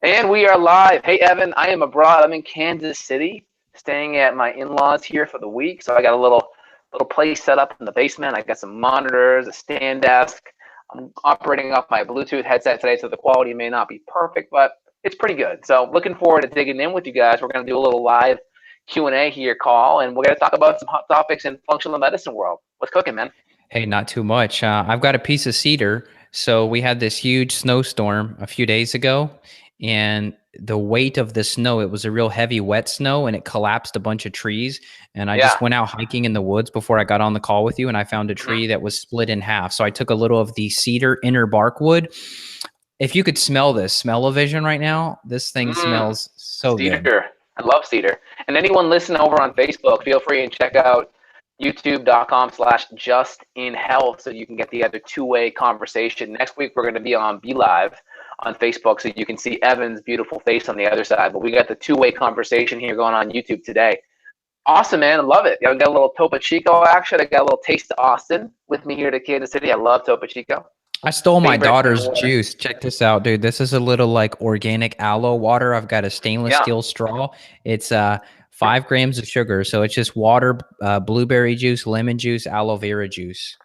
And we are live. Hey, Evan, I am abroad. I'm in Kansas City, staying at my in-laws here for the week. So I got a little place set up in the basement. I got some monitors, a stand desk. I'm operating off my Bluetooth headset today, so the quality may not be perfect, but it's pretty good. So looking forward to digging in with you guys. We're going to do a little live Q&A here, call, and we're going to talk about some hot topics in functional medicine world. What's cooking, man? Hey, not too much. I've got a piece of cedar. So we had this huge snowstorm a few days ago, and the weight of the snow, it was a real heavy, wet snow, and it collapsed a bunch of trees. And I Yeah. just went out hiking in the woods before I got on the call with you, and I found a Mhm. tree that was split in half. So I took a little of the cedar inner bark wood. If you could smell this, smell-o-vision right now, this thing Mm. smells so good. Cedar. I love cedar. And anyone listening over on Facebook, feel free and check out youtube.com/justinhealth so you can get the other two-way conversation. Next week, we're going to be on Be Live on Facebook so you can see Evan's beautiful face on the other side. But we got the two-way conversation here going on YouTube today. Awesome, man. I love it. I got a little Topo Chico action. I got a little taste of Austin with me here to Kansas City. I love Topo Chico. I stole my Favorite daughter's water. juice. Check this out, dude. This is a little like organic aloe water. I've got a stainless Yeah. steel straw. It's 5 grams of sugar. So it's just water, blueberry juice, lemon juice, aloe vera juice.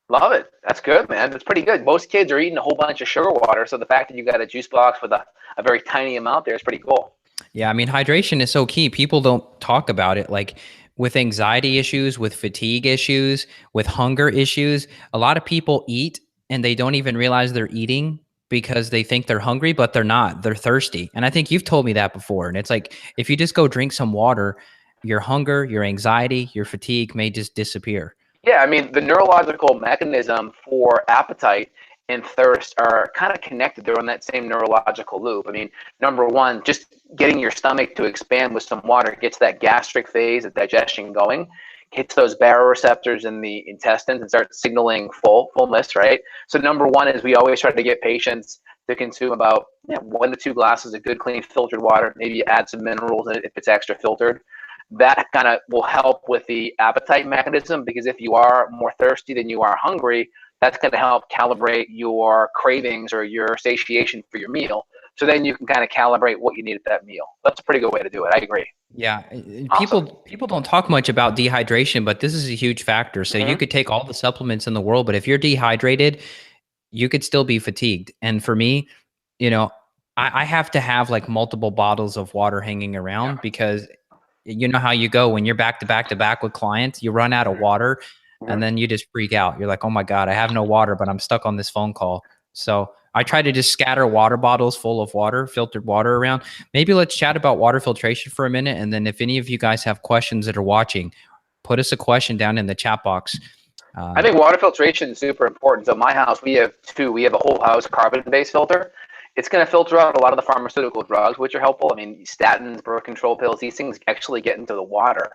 Love it. That's good, man. That's pretty good. Most kids are eating a whole bunch of sugar water, so the fact that you got a juice box with a very tiny amount there is pretty cool. Yeah, I mean, hydration is so key. People don't talk about it. Like with anxiety issues, with fatigue issues, with hunger issues, a lot of people eat and they don't even realize they're eating because they think they're hungry, but they're not. They're thirsty. And I think you've told me that before. And it's like, if you just go drink some water, your hunger, your anxiety, your fatigue may just disappear. Yeah, I mean, the neurological mechanism for appetite and thirst are kind of connected. They're on that same neurological loop. I mean, number one, just getting your stomach to expand with some water gets that gastric phase of digestion going, hits those baroreceptors in the intestines and starts signaling fullness, right? So number one is we always try to get patients to consume about 1 to 2 glasses of good, clean, filtered water. Maybe add some minerals in it if it's extra filtered. That kind of will help with the appetite mechanism, because if you are more thirsty than you are hungry, that's going to help calibrate your cravings or your satiation for your meal. So then you can kind of calibrate what you need at that meal. That's a pretty good way to do it. I agree. Yeah, Awesome. people don't talk much about dehydration, but this is a huge factor. So you Mm-hmm. could take all the supplements in the world, but if you're dehydrated, you could still be fatigued. And for me, you know, I have to have like multiple bottles of water hanging Yeah. around because you know how you go when you're back to back to back with clients, you run out of water and Mm-hmm. then you just freak out. You're like, oh my God, I have no water, but I'm stuck on this phone call. So I try to just scatter water bottles full of water, filtered water around. Maybe let's chat about water filtration for a minute. And then if any of you guys have questions that are watching, put us a question down in the chat box. I think water filtration is super important. So my house, we have two. We have a whole house carbon-based filter. It's going to filter out a lot of the pharmaceutical drugs, which are helpful. I mean, statins, birth control pills, these things actually get into the water.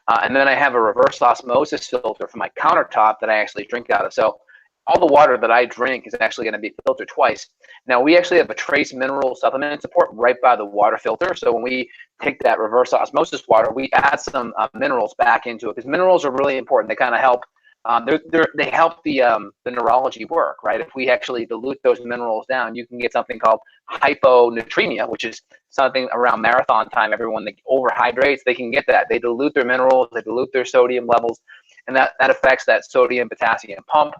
And then I have a reverse osmosis filter for my countertop that I actually drink out of. So all the water that I drink is actually going to be filtered twice. Now, we actually have a trace mineral supplement support right by the water filter. So when we take that reverse osmosis water, we add some minerals back into it, because minerals are really important. They kind of help. They help the neurology work, right? If we actually dilute those minerals down, you can get something called hyponatremia, which is something around marathon time. Everyone that overhydrates, they can get that. They dilute their minerals, they dilute their sodium levels, and that affects that sodium potassium pump.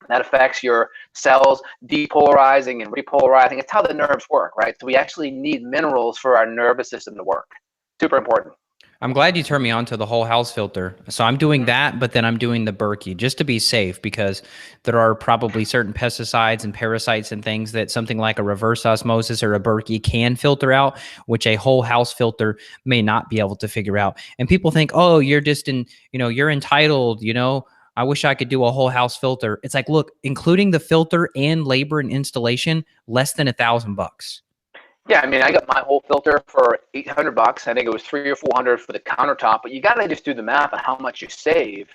That affects your cells depolarizing and repolarizing. It's how the nerves work, right? So we actually need minerals for our nervous system to work. Super important. I'm glad you turned me on to the whole house filter. So I'm doing that, but then I'm doing the Berkey just to be safe because there are probably certain pesticides and parasites and things that something like a reverse osmosis or a Berkey can filter out, which a whole house filter may not be able to figure out. And people think, oh, you're just you're entitled, I wish I could do a whole house filter. It's like, look, including the filter and labor and installation, less than $1,000. Yeah, I mean, I got my whole filter for $800. I think it was 300 or 400 for the countertop. But you got to just do the math on how much you save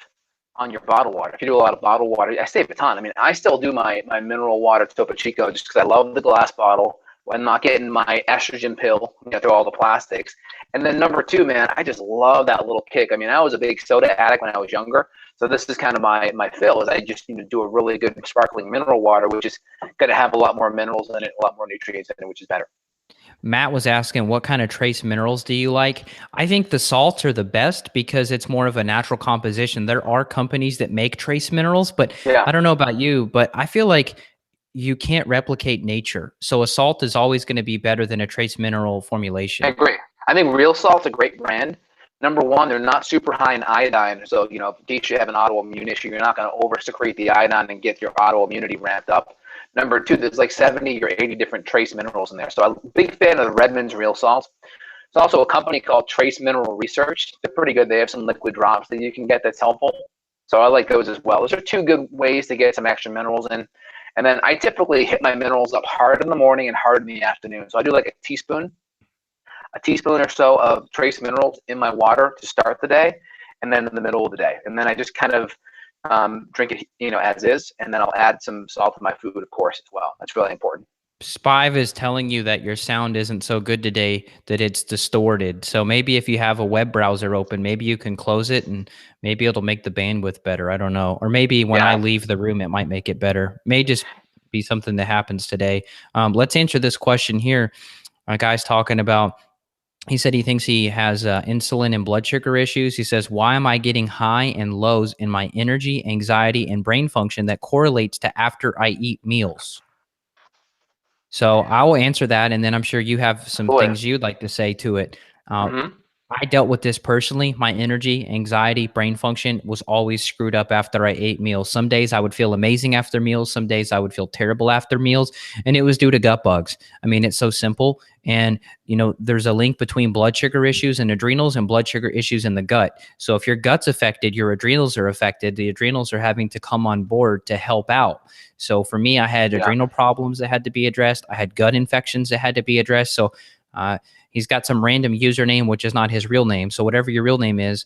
on your bottled water. If you do a lot of bottled water, I save a ton. I mean, I still do my mineral water Topo Chico just because I love the glass bottle. I'm not getting my estrogen pill, through all the plastics. And then number two, man, I just love that little kick. I mean, I was a big soda addict when I was younger. So this is kind of my fill, is I just need to do a really good sparkling mineral water, which is going to have a lot more minerals in it, a lot more nutrients in it, which is better. Matt was asking, what kind of trace minerals do you like? I think the salts are the best because it's more of a natural composition. There are companies that make trace minerals, but Yeah, I don't know about you, but I feel like you can't replicate nature. So a salt is always going to be better than a trace mineral I formulation. agree. I think Real Salt's a great brand. Number one, they're not super high in iodine, so in case you have an autoimmune issue, you're not going to over secrete the iodine and get your autoimmunity ramped up. Number two, there's like 70 or 80 different trace minerals in there. So I'm a big fan of the Redmond's Real Salt. There's also a company called Trace Mineral Research. They're pretty good. They have some liquid drops that you can get that's helpful. So I like those as well. Those are two good ways to get some extra minerals in. And then I typically hit my minerals up hard in the morning and hard in the afternoon. So I do like a teaspoon or so of trace minerals in my water to start the day, and then in the middle of the day. And then I just kind of drink it, as is. And then I'll add some salt to my food, of course, as well. That's really important. Spive is telling you that your sound isn't so good today, that it's distorted. So maybe if you have a web browser open, maybe you can close it and maybe it'll make the bandwidth better. I don't know. Or maybe when I Yeah. leave the room, it might make it better. May just be something that happens today. Let's answer this question here. A guy's talking about, he said he thinks he has insulin and blood sugar issues. He says, why am I getting high and lows in my energy, anxiety, and brain function that correlates to after I eat meals? So I will answer that, and then I'm sure you have some Boy. things you'd like to say to it. Uh, Mm-hmm. I dealt with this personally. My energy, anxiety, brain function was always screwed up after I ate meals. Some days I would feel amazing after meals. Some days I would feel terrible after meals. And it was due to gut bugs. I mean, it's so simple. And, there's a link between blood sugar issues and adrenals and blood sugar issues in the gut. So if your gut's affected, your adrenals are affected. The adrenals are having to come on board to help out. So for me, I had Yeah. adrenal problems that had to be addressed. I had gut infections that had to be addressed. So, he's got some random username, which is not his real name. So whatever your real name is,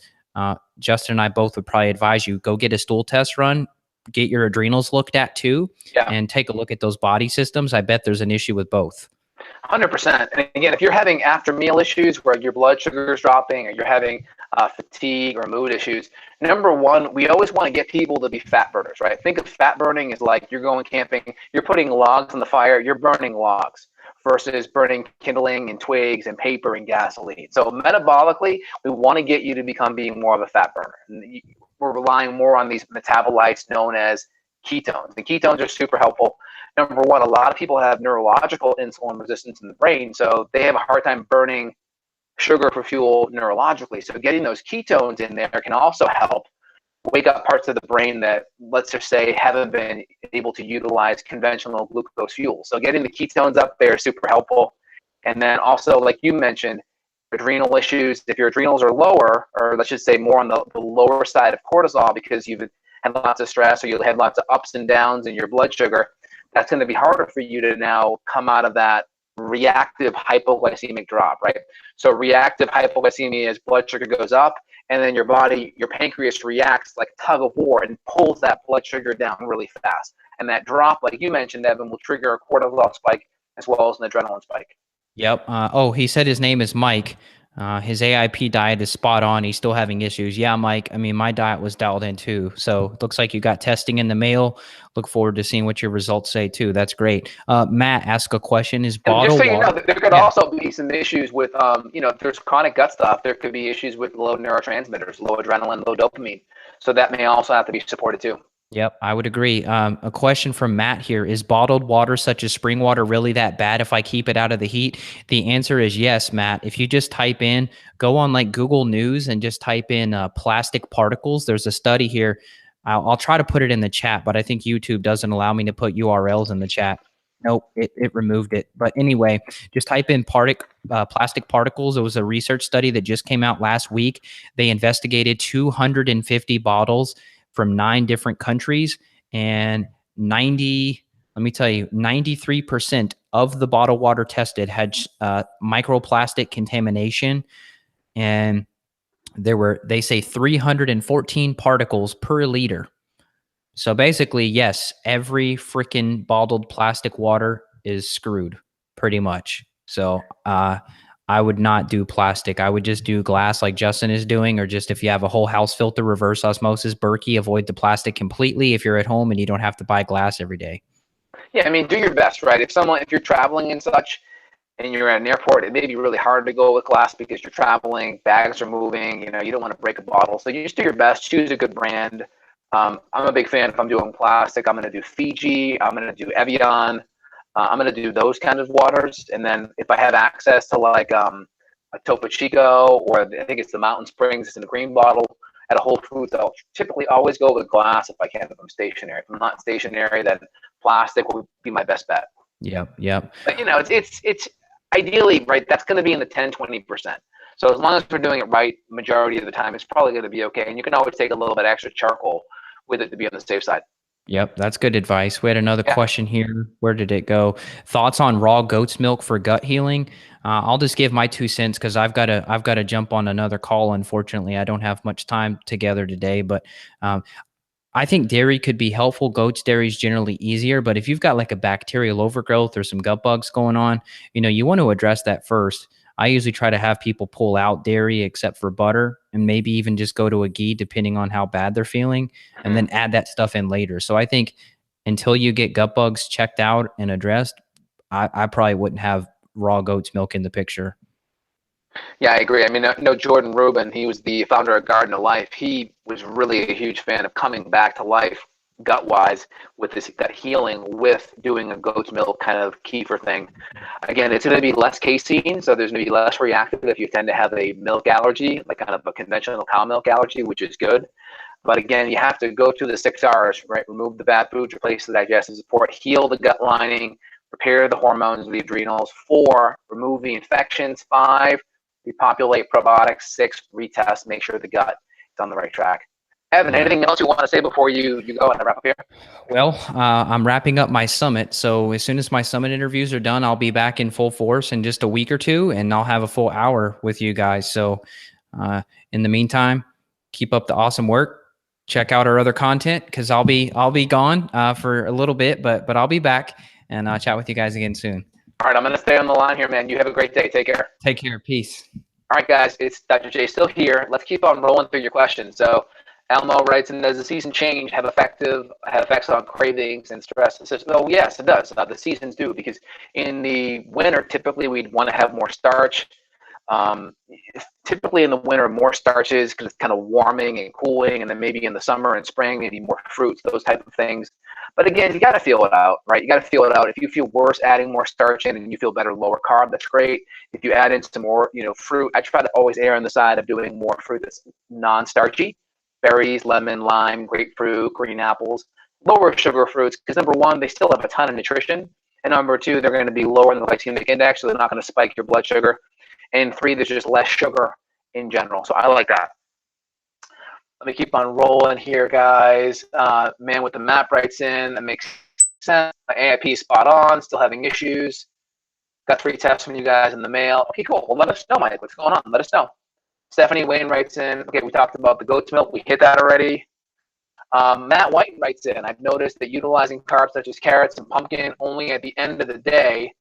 Justin and I both would probably advise you go get a stool test run, get your adrenals looked at too, Yeah. and take a look at those body systems. I bet there's an issue with both. 100%. And again, if you're having after meal issues where your blood sugar is dropping or you're having fatigue or mood issues, number one, we always want to get people to be fat burners, right? Think of fat burning as like you're going camping, you're putting logs on the fire, you're burning logs versus burning kindling and twigs and paper and gasoline. So metabolically, we want to get you to being more of a fat burner. And we're relying more on these metabolites known as ketones. The ketones are super helpful. Number one, a lot of people have neurological insulin resistance in the brain, so they have a hard time burning sugar for fuel neurologically. So getting those ketones in there can also help wake up parts of the brain that, let's just say, haven't been able to utilize conventional glucose fuel. So getting the ketones up there is super helpful. And then also, like you mentioned, adrenal issues. If your adrenals are lower, or let's just say more on the lower side of cortisol because you've had lots of stress or you had lots of ups and downs in your blood sugar, that's going to be harder for you to now come out of that reactive hypoglycemic drop, right? So reactive hypoglycemia is blood sugar goes up, and then your pancreas reacts like tug of war and pulls that blood sugar down really fast. And that drop, like you mentioned, Evan, will trigger a cortisol spike as well as an adrenaline spike. Yep. He said his name is Mike. His AIP diet is spot on. He's still having issues. Yeah, Mike. I mean, my diet was dialed in too. So it looks like you got testing in the mail. Look forward to seeing what your results say too. That's great. Matt, ask a question. Is And just bottled so you know, water? there could Yeah. also be some issues with, if there's chronic gut stuff, there could be issues with low neurotransmitters, low adrenaline, low dopamine. So that may also have to be supported too. Yep, I would agree. A question from Matt here. Is bottled water such as spring water really that bad if I keep it out of the heat? The answer is yes, Matt. If you just go on like Google News and just type in plastic particles, there's a study here. I'll try to put it in the chat, but I think YouTube doesn't allow me to put URLs in the chat. Nope, it removed it. But anyway, just type in plastic particles. It was a research study that just came out last week. They investigated 250 bottles from 9 different countries, and 93% of the bottled water tested had microplastic contamination, and they say 314 particles per liter. So basically, yes, every freaking bottled plastic water is screwed pretty much. So I would not do plastic. I would just do glass like Justin is doing, or just if you have a whole house filter, reverse osmosis, Berkey, avoid the plastic completely if you're at home and you don't have to buy glass every day. Yeah, I mean, do your best, right? If you're traveling and such, and you're at an airport, it may be really hard to go with glass because you're traveling, bags are moving, you don't want to break a bottle. So you just do your best, choose a good brand. I'm a big fan. If I'm doing plastic, I'm going to do Fiji, I'm going to do Evian, I'm going to do those kind of waters. And then if I have access to like a Topo Chico, or I think it's the Mountain Springs, it's in a green bottle at a Whole Foods, I'll typically always go with glass if I can, if I'm stationary. If I'm not stationary, then plastic will be my best bet. Yep. Yep. But it's ideally, right, that's going to be in the 10-20%. So as long as we're doing it right, majority of the time, it's probably going to be okay. And you can always take a little bit extra charcoal with it to be on the safe side. Yep, that's good advice. We had another Yeah. question here. Where did it go? Thoughts on raw goat's milk for gut healing? I'll just give my 2 cents because I've got to jump on another call. Unfortunately, I don't have much time together today, but I think dairy could be helpful. Goat's dairy is generally easier, but if you've got like a bacterial overgrowth or some gut bugs going on, you want to address that first. I usually try to have people pull out dairy except for butter, and maybe even just go to a ghee depending on how bad they're feeling, and then add that stuff in later. So I think until you get gut bugs checked out and addressed, I probably wouldn't have raw goat's milk in the picture. Yeah, I agree. I mean, I know Jordan Rubin, he was the founder of Garden of Life. He was really a huge fan of coming back to life gut-wise with this gut healing with doing a goat's milk kind of kefir thing. Again, it's going to be less casein, so there's going to be less reactive if you tend to have a milk allergy, like kind of a conventional cow milk allergy, which is good. But again, you have to go through the 6 R's, right? Remove the bad foods, replace the digestive support, heal the gut lining, repair the hormones of the adrenals. 4, remove the infections. 5, repopulate probiotics. 6, retest, make sure the gut is on the right track. Evan, anything else you want to say before you go and wrap up here? Well, I'm wrapping up my summit. So as soon as my summit interviews are done, I'll be back in full force in just a week or two, and I'll have a full hour with you guys. So in the meantime, keep up the awesome work. Check out our other content because I'll be gone for a little bit, but I'll be back, and I'll chat with you guys again soon. All right, I'm going to stay on the line here, man. You have a great day. Take care. Take care. Peace. All right, guys, it's Dr. J still here. Let's keep on rolling through your questions. So Elmo writes, and does the season change have effects on cravings and stress? Oh, yes, it does. The seasons do, because in the winter, typically we'd want to have more starch. Typically in the winter, more starches because it's kind of warming and cooling, and then maybe in the summer and spring, maybe more fruits, those type of things. But again, you got to feel it out, right? You got to feel it out. If you feel worse adding more starch in and you feel better lower carb, that's great. If you add in some more, fruit, I try to always err on the side of doing more fruit that's non-starchy. Berries, lemon, lime, grapefruit, green apples, lower sugar fruits, because number one, they still have a ton of nutrition, and number two, they're going to be lower in the glycemic index, so they're not going to spike your blood sugar. And 3, there's just less sugar in general. So I like that. Let me keep on rolling here, guys. Man with the map writes in. That makes sense. My AIP spot on. Still having issues. Got 3 tests from you guys in the mail. Okay, cool. Well, let us know, Mike. What's going on? Let us know. Stephanie Wayne writes in. Okay, we talked about the goat's milk. We hit that already. Matt White writes in. I've noticed that utilizing carbs such as carrots and pumpkin only at the end of the day,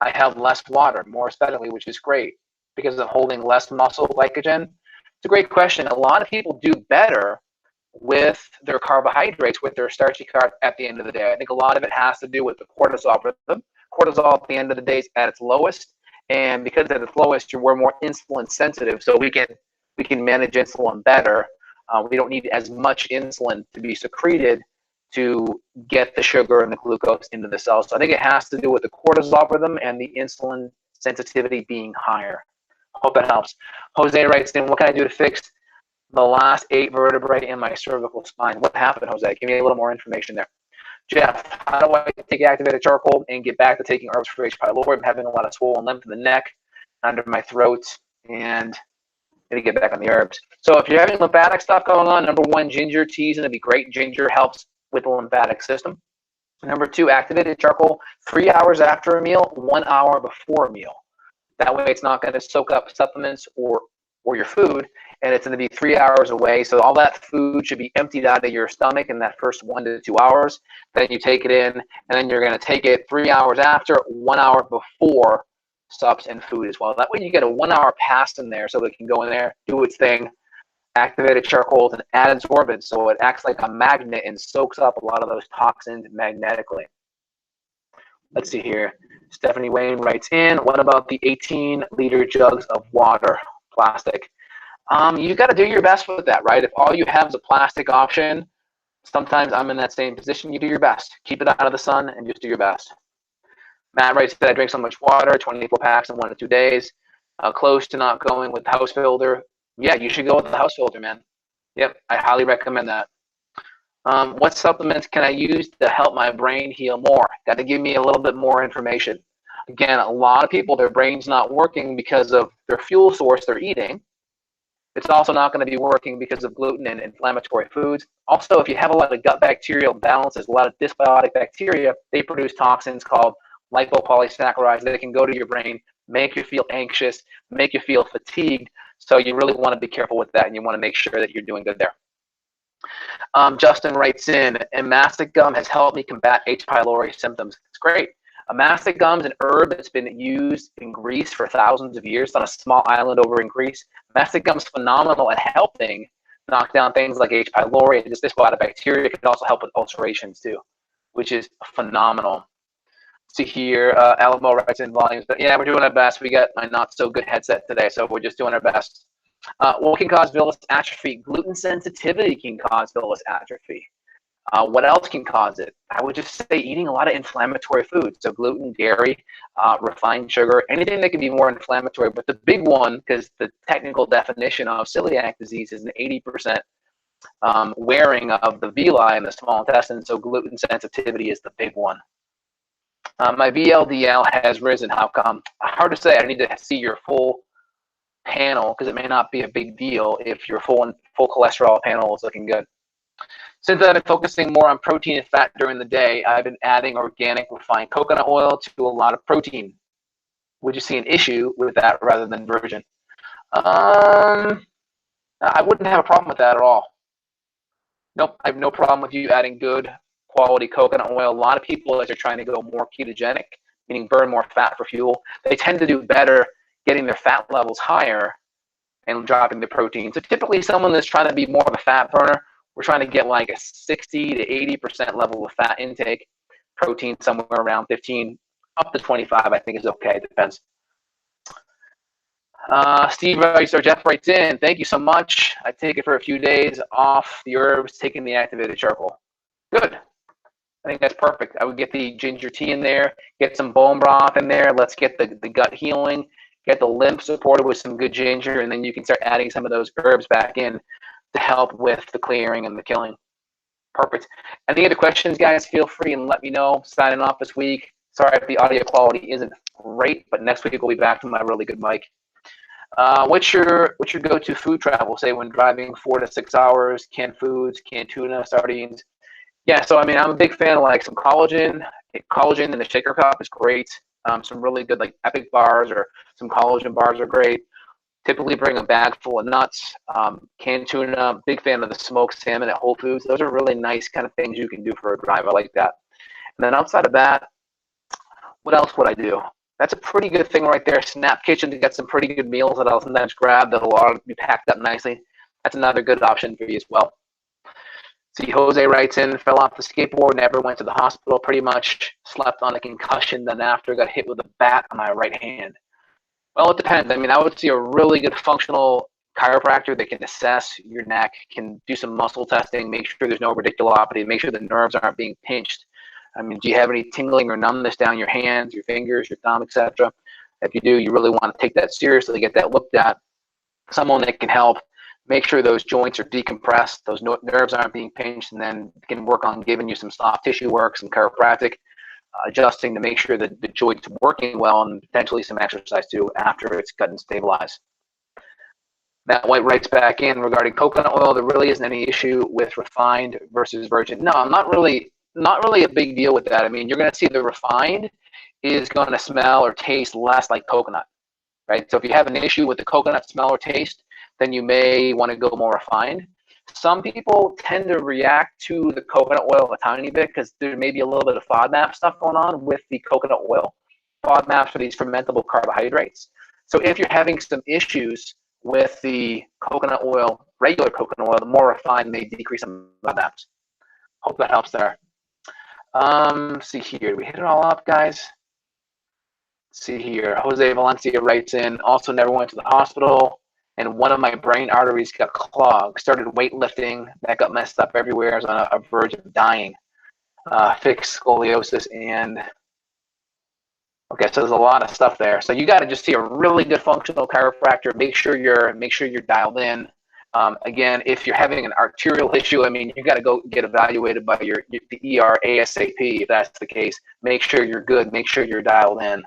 I have less water, more aesthetically, which is great because of holding less muscle glycogen. It's a great question. A lot of people do better with their carbohydrates, with their starchy carbs at the end of the day. I think a lot of it has to do with the cortisol rhythm. Cortisol at the end of the day is at its lowest, and because at its lowest, we're more insulin sensitive, so we can manage insulin better. We don't need as much insulin to be secreted to get the sugar and the glucose into the cells. So I think it has to do with the cortisol rhythm and the insulin sensitivity being higher. Hope that helps. Jose writes in, what can I do to fix the last 8 vertebrae in my cervical spine? What happened, Jose? Give me a little more information there. Jeff, how do I take activated charcoal and get back to taking herbs for H. pylori? I'm having a lot of swollen lymph in the neck, under my throat, and to get back on the herbs. So if you're having lymphatic stuff going on, number 1, ginger tea is going to be great. Ginger helps with the lymphatic system. Number 2, activated charcoal 3 hours after a meal, 1 hour before a meal. That way it's not going to soak up supplements or your food, and it's going to be 3 hours away. So all that food should be emptied out of your stomach in that first 1 to 2 hours. Then you take it in, and then you're going to take it 3 hours after, 1 hour before subs and food as well. That way you get a 1 hour pass in there so it can go in there, do its thing. Activated charcoal is an adsorbent, so it acts like a magnet and soaks up a lot of those toxins magnetically. Let's see here. Stephanie Wayne writes in, what about the 18-liter jugs of water, plastic? You got to do your best with that, right? If all you have is a plastic option, sometimes I'm in that same position. You do your best. Keep it out of the sun and just do your best. Matt writes that I drink so much water, 24 packs in 1 to 2 days. Close to not going with the house filter. Yeah, you should go with the house filter, man. Yep, I highly recommend that. What supplements can I use to help my brain heal more? Got to give me a little bit more information. Again, a lot of people, their brain's not working because of their fuel source they're eating. It's also not going to be working because of gluten and inflammatory foods. Also, if you have a lot of gut bacterial imbalances, a lot of dysbiotic bacteria, they produce toxins called lipopolysaccharides that can go to your brain, make you feel anxious, make you feel fatigued. So you really want to be careful with that, and you want to make sure that you're doing good there. Justin writes in, and mastic gum has helped me combat H. pylori symptoms. It's great. A mastic gum is an herb that's been used in Greece for thousands of years on a small island over in Greece. Mastic gum is phenomenal at helping knock down things like H. pylori and just dysbiotic bacteria. It can also help with ulcerations too, which is phenomenal. See here, Alamo writes in volumes, but yeah, we're doing our best. We got my not so good headset today, so we're just doing our best. What can cause villus atrophy? Gluten sensitivity can cause villus atrophy. What else can cause it? I would just say eating a lot of inflammatory foods. So gluten, dairy, refined sugar, anything that can be more inflammatory. But the big one, because the technical definition of celiac disease is an 80% wearing of the villi in the small intestine. So gluten sensitivity is the big one. My VLDL has risen. How come? Hard to say. I need to see your full panel because it may not be a big deal if your full cholesterol panel is looking good. Since I've been focusing more on protein and fat during the day, I've been adding organic refined coconut oil to a lot of protein. Would you see an issue with that rather than virgin? I wouldn't have a problem with that at all. Nope, I have no problem with you adding good quality coconut oil. A lot of people, as they're trying to go more ketogenic, meaning burn more fat for fuel, they tend to do better getting their fat levels higher and dropping the protein. So typically someone that's trying to be more of a fat burner, we're trying to get like a 60 to 80% level of fat intake, protein somewhere around 15, up to 25, I think is okay, it depends. Steve writes, or Jeff writes in, thank you so much. I take it for a few days off the herbs, taking the activated charcoal. Good. I think that's perfect. I would get the ginger tea in there, get some bone broth in there. Let's get the gut healing, get the lymph supported with some good ginger, and then you can start adding some of those herbs back in to help with the clearing and the killing. Perfect. Any other questions, guys? Feel free and let me know. Signing off this week. Sorry if the audio quality isn't great, but next week we'll be back to my really good mic. What's your go-to food travel? Say when driving 4 to 6 hours, canned foods, canned tuna, sardines. Yeah, so I mean, I'm a big fan of like some collagen. Collagen in the shaker cup is great. Some really good like Epic bars or some collagen bars are great. Typically bring a bag full of nuts, canned tuna. Big fan of the smoked salmon at Whole Foods. Those are really nice kind of things you can do for a drive. I like that. And then outside of that, what else would I do? That's a pretty good thing right there. Snap Kitchen to get some pretty good meals that I'll sometimes grab that'll all be packed up nicely. That's another good option for you as well. See, Jose writes in, fell off the skateboard, never went to the hospital, pretty much slept on a concussion, then after got hit with a bat on my right hand. Well, it depends. I mean, I would see a really good functional chiropractor that can assess your neck, can do some muscle testing, make sure there's no radiculopathy, make sure the nerves aren't being pinched. I mean, do you have any tingling or numbness down your hands, your fingers, your thumb, etc.? If you do, you really want to take that seriously, get that looked at. Someone that can help make sure those joints are decompressed, those nerves aren't being pinched, and then can work on giving you some soft tissue work, some chiropractic, adjusting to make sure that the joint's working well, and potentially some exercise too after it's gotten stabilized. Matt White writes back in regarding coconut oil, there really isn't any issue with refined versus virgin. No, I'm not really a big deal with that. I mean, you're going to see the refined is going to smell or taste less like coconut, right? So if you have an issue with the coconut smell or taste, then you may want to go more refined. Some people tend to react to the coconut oil a tiny bit because there may be a little bit of FODMAP stuff going on with the coconut oil. FODMAPs are these fermentable carbohydrates. So if you're having some issues with the coconut oil, regular coconut oil, the more refined may decrease some FODMAPs. Hope that helps there. See here. Did we hit it all up, guys? See here. Jose Valencia writes in, also never went to the hospital, and one of my brain arteries got clogged. Started weightlifting. That got messed up everywhere. I was on a verge of dying. Fixed scoliosis and okay, so there's a lot of stuff there. So you got to just see a really good functional chiropractor. Make sure you're dialed in. Again, if you're having an arterial issue, I mean, you got to go get evaluated by the ER ASAP. If that's the case, make sure you're good. Make sure you're dialed in.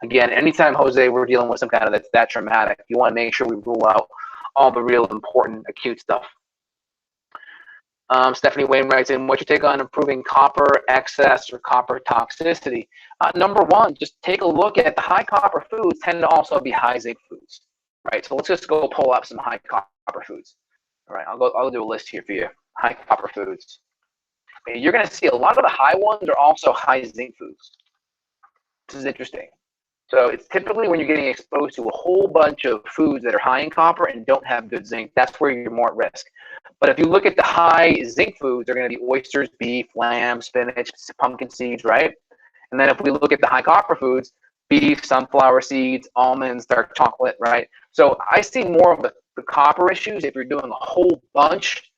Again, anytime, Jose, we're dealing with some kind of that's that traumatic, you want to make sure we rule out all the real important acute stuff. Stephanie Wayne writes in, what's your take on improving copper excess or copper toxicity? Number one, just take a look at the high copper foods tend to also be high zinc foods, right? So let's just go pull up some high copper foods. All right, I'll do a list here for you. High copper foods. And you're going to see a lot of the high ones are also high zinc foods. This is interesting. So it's typically when you're getting exposed to a whole bunch of foods that are high in copper and don't have good zinc, that's where you're more at risk. But if you look at the high zinc foods, they're going to be oysters, beef, lamb, spinach, pumpkin seeds, right? And then if we look at the high copper foods, beef, sunflower seeds, almonds, dark chocolate, right? So I see more of the copper issues if you're doing a whole bunch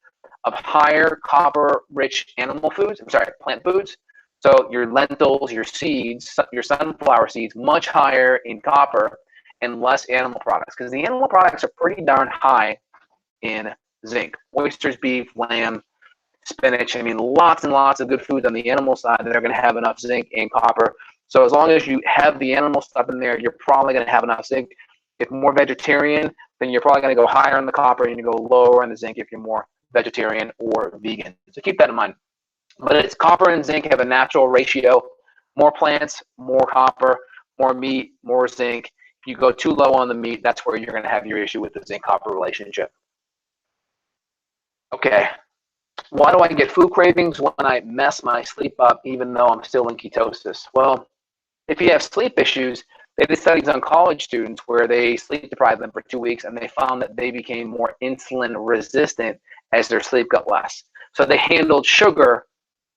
of higher copper rich animal foods, plant foods. So your lentils, your seeds, your sunflower seeds, much higher in copper and less animal products, because the animal products are pretty darn high in zinc. Oysters, beef, lamb, spinach. I mean, lots and lots of good foods on the animal side that are going to have enough zinc and copper. So as long as you have the animal stuff in there, you're probably going to have enough zinc. If more vegetarian, then you're probably going to go higher on the copper and you go lower on the zinc if you're more vegetarian or vegan. So keep that in mind. But it's copper and zinc have a natural ratio. More plants, more copper, more meat, more zinc. If you go too low on the meat, that's where you're going to have your issue with the zinc-copper relationship. Okay. Why do I get food cravings when I mess my sleep up even though I'm still in ketosis? Well, if you have sleep issues, they did studies on college students where they sleep deprived them for 2 weeks and they found that they became more insulin resistant as their sleep got less. So they handled sugar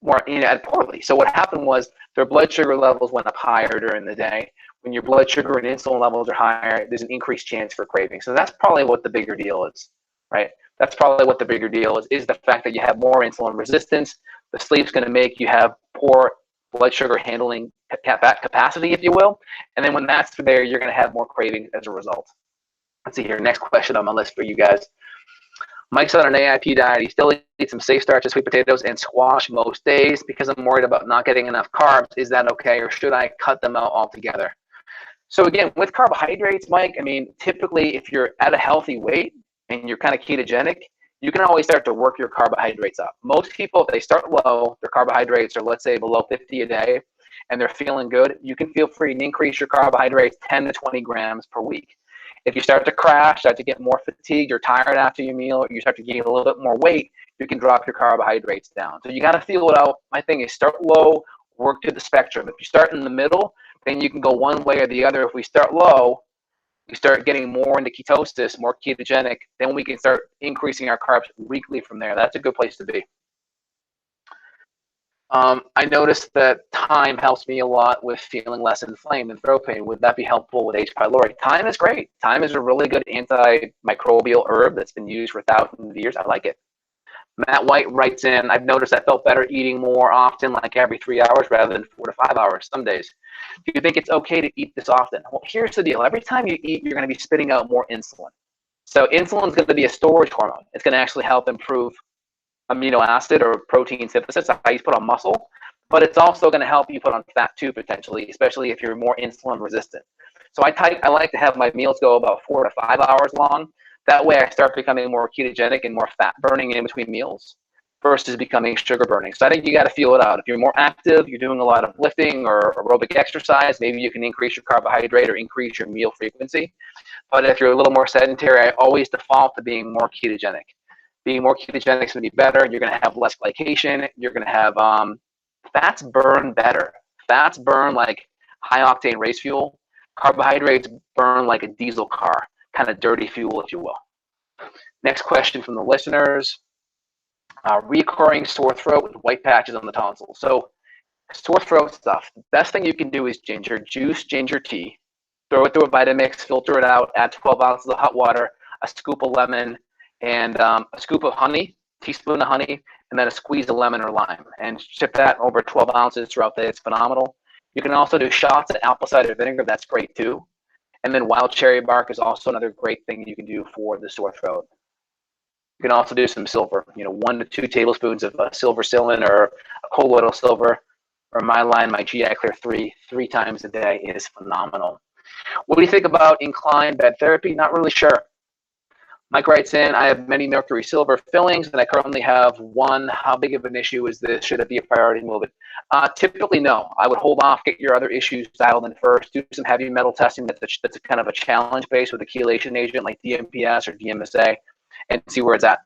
more poorly. So what happened was their blood sugar levels went up higher during the day. When your blood sugar and insulin levels are higher, there's an increased chance for craving. So that's probably what the bigger deal is, right? That's probably what the bigger deal is the fact that you have more insulin resistance. The sleep's going to make you have poor blood sugar handling capacity, if you will. And then when that's there, you're going to have more craving as a result. Let's see here. Next question on my list for you guys. Mike's on an AIP diet. He still eats some safe starches, sweet potatoes, and squash most days because I'm worried about not getting enough carbs. Is that okay, or should I cut them out altogether? So again, with carbohydrates, Mike, I mean, typically if you're at a healthy weight and you're kind of ketogenic, you can always start to work your carbohydrates up. Most people, if they start low, their carbohydrates are, let's say, below 50 a day, and they're feeling good, you can feel free to increase your carbohydrates 10 to 20 grams per week. If you start to crash, start to get more fatigued or tired after your meal, or you start to gain a little bit more weight, you can drop your carbohydrates down. So you got to feel it out. My thing is start low, work to the spectrum. If you start in the middle, then you can go one way or the other. If we start low, we start getting more into ketosis, more ketogenic, then we can start increasing our carbs weekly from there. That's a good place to be. I noticed that thyme helps me a lot with feeling less inflamed and throat pain. Would that be helpful with H. pylori? Thyme is great. Thyme is a really good antimicrobial herb that's been used for thousands of years. I like it. Matt White writes in, I've noticed I felt better eating more often, like every 3 hours rather than 4 to 5 hours some days. Do you think it's okay to eat this often? Well, here's the deal. Every time you eat, you're going to be spitting out more insulin. So insulin is going to be a storage hormone. It's going to actually help improve amino acid or protein synthesis, how you put on muscle, but it's also going to help you put on fat too, potentially, especially if you're more insulin resistant. So I like to have my meals go about 4 to 5 hours long. That way I start becoming more ketogenic and more fat burning in between meals versus becoming sugar burning. So I think you got to feel it out. If you're more active, you're doing a lot of lifting or aerobic exercise, maybe you can increase your carbohydrate or increase your meal frequency. But if you're a little more sedentary, I always default to being more ketogenic. Being more ketogenic is going to be better. You're going to have less glycation. You're going to have fats burn better. Fats burn like high octane race fuel. Carbohydrates burn like a diesel car, kind of dirty fuel, if you will. Next question from the listeners. Recurring sore throat with white patches on the tonsils. So Sore throat stuff. The best thing you can do is ginger, juice ginger tea. Throw it through a Vitamix, filter it out, add 12 ounces of hot water, a scoop of lemon, and a scoop of honey, teaspoon of honey, and then a squeeze of lemon or lime. And sip that over 12 ounces throughout the day. It's phenomenal. You can also do shots of apple cider vinegar. That's great too. And then wild cherry bark is also another great thing you can do for the sore throat. You can also do some silver, 1 to 2 tablespoons of silver psyllin or a colloidal silver, or my line, my GI Clear 3 times a day is phenomenal. What do you think about incline bed therapy? Not really sure. Mike writes in, I have many mercury silver fillings and I currently have one. How big of an issue is this? Should it be a priority to move it? Typically, no. I would hold off, get your other issues dialed in first, do some heavy metal testing that's a kind of a challenge base with a chelation agent like DMPS or DMSA and see where it's at.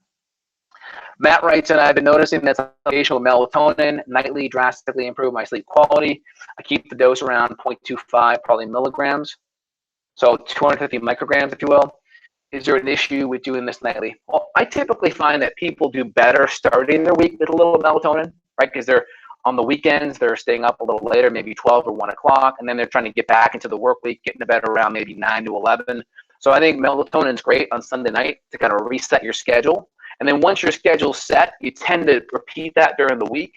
Matt writes in, I've been noticing that application of melatonin nightly drastically improve my sleep quality. I keep the dose around 0.25 probably milligrams, so 250 micrograms, if you will. Is there an issue with doing this nightly? Well, I typically find that people do better starting their week with a little melatonin, right? Because they're on the weekends, they're staying up a little later, maybe 12 or 1 o'clock, and then they're trying to get back into the work week, getting to bed around maybe 9 to 11. So I think melatonin is great on Sunday night to kind of reset your schedule. And then once your schedule's set, you tend to repeat that during the week.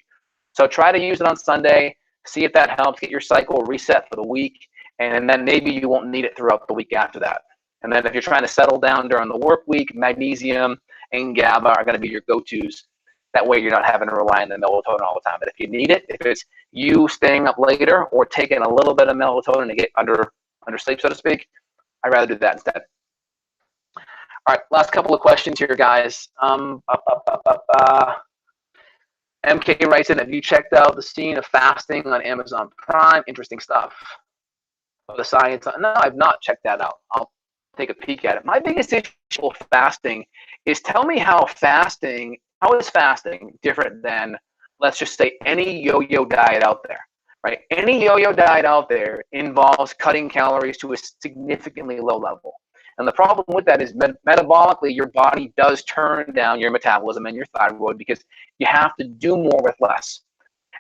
So try to use it on Sunday, see if that helps, get your cycle reset for the week, and then maybe you won't need it throughout the week after that. And then if you're trying to settle down during the work week, magnesium and GABA are going to be your go-tos. That way you're not having to rely on the melatonin all the time. But if you need it, if it's you staying up later or taking a little bit of melatonin to get under sleep, so to speak, I'd rather do that instead. All right, last couple of questions here, guys. MK writes in, have you checked out the scene of fasting on Amazon Prime? Interesting stuff. The science. No, I've not checked that out. I'll take a peek at it. My biggest issue with fasting is tell me how is fasting different than, let's just say, any yo-yo diet out there, right? Any yo-yo diet out there involves cutting calories to a significantly low level. And the problem with that is metabolically, your body does turn down your metabolism and your thyroid because you have to do more with less.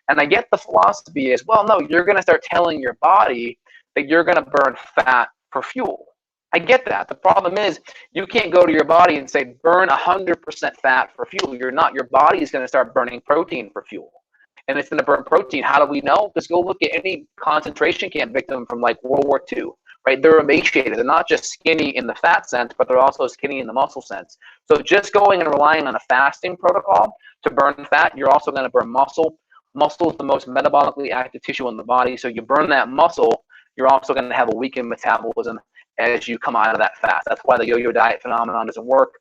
And I get the philosophy is, well, no, you're going to start telling your body that you're going to burn fat for fuel. I get that. The problem is you can't go to your body and say, burn 100% fat for fuel. You're not. Your body is going to start burning protein for fuel. And it's going to burn protein. How do we know? Because go look at any concentration camp victim from like World War II. Right? They're emaciated. They're not just skinny in the fat sense, but they're also skinny in the muscle sense. So just going and relying on a fasting protocol to burn fat, you're also going to burn muscle. Muscle is the most metabolically active tissue in the body. So you burn that muscle, you're also going to have a weakened metabolism as you come out of that fast. That's why the yo-yo diet phenomenon doesn't work.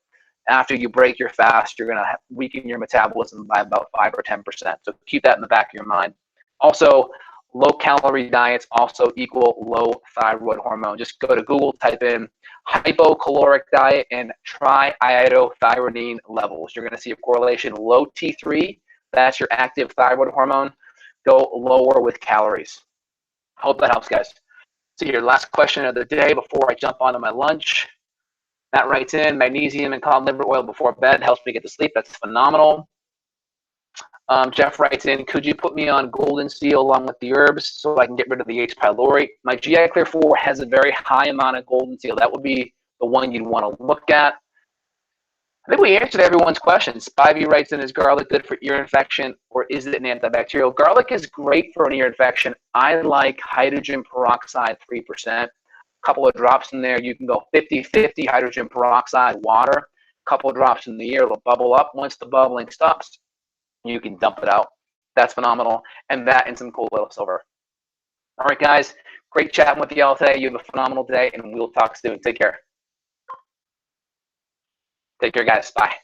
After you break your fast, you're going to weaken your metabolism by about 5 or 10%. So keep that in the back of your mind. Also, low-calorie diets also equal low thyroid hormone. Just go to Google, type in hypocaloric diet, and triiodothyronine levels. You're going to see a correlation. Low T3, that's your active thyroid hormone. Go lower with calories. Hope that helps, guys. So your last question of the day before I jump onto my lunch. Matt writes in, magnesium and cod liver oil before bed helps me get to sleep. That's phenomenal. Jeff writes in, could you put me on golden seal along with the herbs so I can get rid of the H. pylori? My GI Clear 4 has a very high amount of golden seal. That would be the one you'd want to look at. I think we answered everyone's questions. Spivey writes in, is garlic good for ear infection or is it an antibacterial? Garlic is great for an ear infection. I like hydrogen peroxide 3%. A couple of drops in there. You can go 50-50 hydrogen peroxide water. A couple of drops in the ear. It'll bubble up. Once the bubbling stops, you can dump it out. That's phenomenal. And that and some colloidal silver. All right, guys. Great chatting with you all today. You have a phenomenal day, and we'll talk soon. Take care. Take care, guys. Bye.